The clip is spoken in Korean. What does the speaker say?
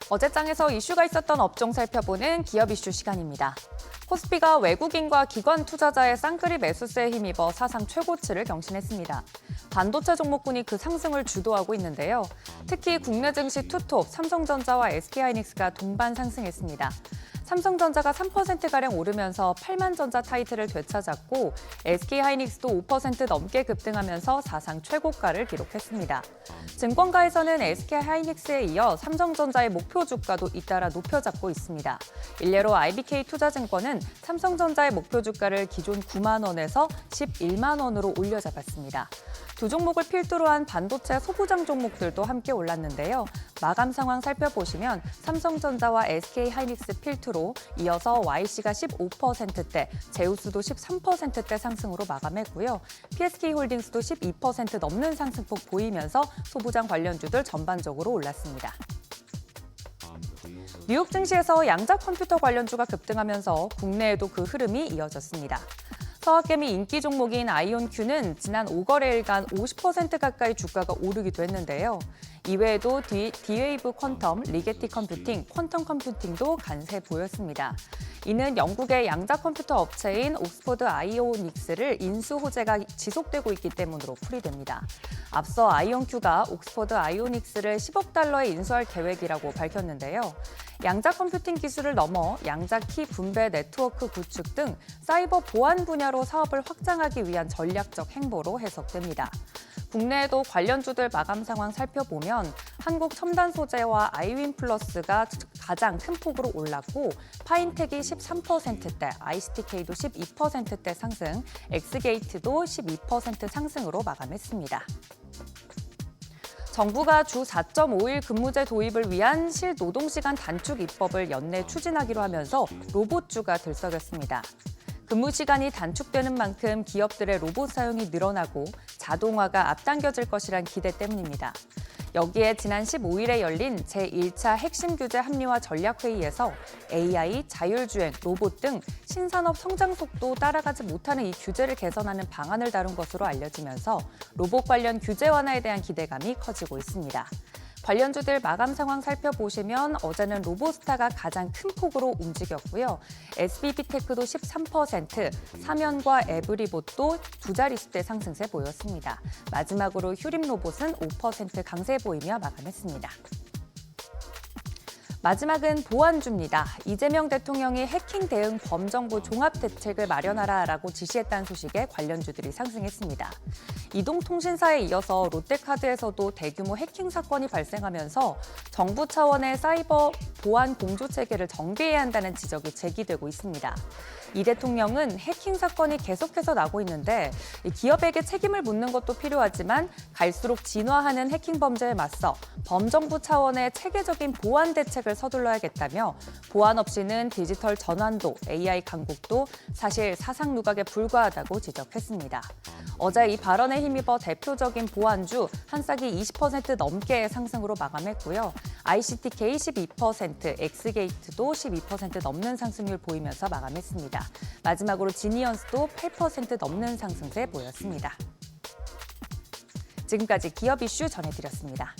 어제장에서 이슈가 있었던 업종 살펴보는 기업 이슈 시간입니다. 코스피가 외국인과 기관 투자자의 쌍끌이 매수세에 힘입어 사상 최고치를 경신했습니다. 반도체 종목군이 그 상승을 주도하고 있는데요. 특히 국내 증시 투톱 삼성전자와 SK하이닉스가 동반 상승했습니다. 삼성전자가 3%가량 오르면서 8만전자 타이틀을 되찾았고 SK하이닉스도 5% 넘게 급등하면서 사상 최고가를 기록했습니다. 증권가에서는 SK하이닉스에 이어 삼성전자의 목표 주가도 잇따라 높여잡고 있습니다. 일례로 IBK투자증권은 삼성전자의 목표 주가를 기존 9만 원에서 11만 원으로 올려잡았습니다. 두 종목을 필두로 한 반도체 소부장 종목들도 함께 올랐는데요. 마감 상황 살펴보시면 삼성전자와 SK하이닉스 필두로 이어서 YC가 15%대, 제우스도 13%대 상승으로 마감했고요. PSK홀딩스도 12% 넘는 상승폭 보이면서 소부장 관련주들 전반적으로 올랐습니다. 뉴욕 증시에서 양자 컴퓨터 관련주가 급등하면서 국내에도 그 흐름이 이어졌습니다. 서학개미 인기 종목인 아이온큐는 지난 5거래일간 50% 가까이 주가가 오르기도 했는데요. 이외에도 D-웨이브 퀀텀, 리게티 컴퓨팅, 퀀텀 컴퓨팅도 간세 보였습니다. 이는 영국의 양자 컴퓨터 업체인 옥스퍼드 아이오닉스를 인수 호재가 지속되고 있기 때문으로 풀이됩니다. 앞서 아이온큐가 옥스퍼드 아이오닉스를 10억 달러에 인수할 계획이라고 밝혔는데요. 양자 컴퓨팅 기술을 넘어 양자 키 분배 네트워크 구축 등 사이버 보안 분야로 사업을 확장하기 위한 전략적 행보로 해석됩니다. 국내에도 관련주들 마감 상황 살펴보면 한국 첨단 소재와 아이윈플러스가 가장 큰 폭으로 올랐고 파인텍이 13%대, ICTK도 12%대 상승, 엑스게이트도 12% 상승으로 마감했습니다. 정부가 주 4.5일 근무제 도입을 위한 실노동시간 단축 입법을 연내 추진하기로 하면서 로봇주가 들썩였습니다. 근무 시간이 단축되는 만큼 기업들의 로봇 사용이 늘어나고 자동화가 앞당겨질 것이란 기대 때문입니다. 여기에 지난 15일에 열린 제1차 핵심 규제 합리화 전략회의에서 AI, 자율주행, 로봇 등 신산업 성장 속도 따라가지 못하는 이 규제를 개선하는 방안을 다룬 것으로 알려지면서 로봇 관련 규제 완화에 대한 기대감이 커지고 있습니다. 관련주들 마감 상황 살펴보시면 어제는 로보스타가 가장 큰 폭으로 움직였고요. SBB테크도 13%, 사면과 에브리봇도 두 자릿수대 상승세 보였습니다. 마지막으로 휴림로봇은 5% 강세 보이며 마감했습니다. 마지막은 보안주입니다. 이재명 대통령이 해킹 대응 범정부 종합대책을 마련하라라고 지시했다는 소식에 관련주들이 상승했습니다. 이동통신사에 이어서 롯데카드에서도 대규모 해킹 사건이 발생하면서 정부 차원의 사이버 보안 공조 체계를 정비해야 한다는 지적이 제기되고 있습니다. 이 대통령은 해킹 사건이 계속해서 나고 있는데 기업에게 책임을 묻는 것도 필요하지만 갈수록 진화하는 해킹 범죄에 맞서 범정부 차원의 체계적인 보안 대책을 서둘러야겠다며 보안 없이는 디지털 전환도, AI 강국도 사실 사상 누각에 불과하다고 지적했습니다. 어제 이 발언에 힘입어 대표적인 보안주 한싹이 20% 넘게 상승으로 마감했고요. ICTK 12%, 엑스게이트도 12% 넘는 상승률 보이면서 마감했습니다. 마지막으로 지니언스도 8% 넘는 상승세 보였습니다. 지금까지 기업 이슈 전해드렸습니다.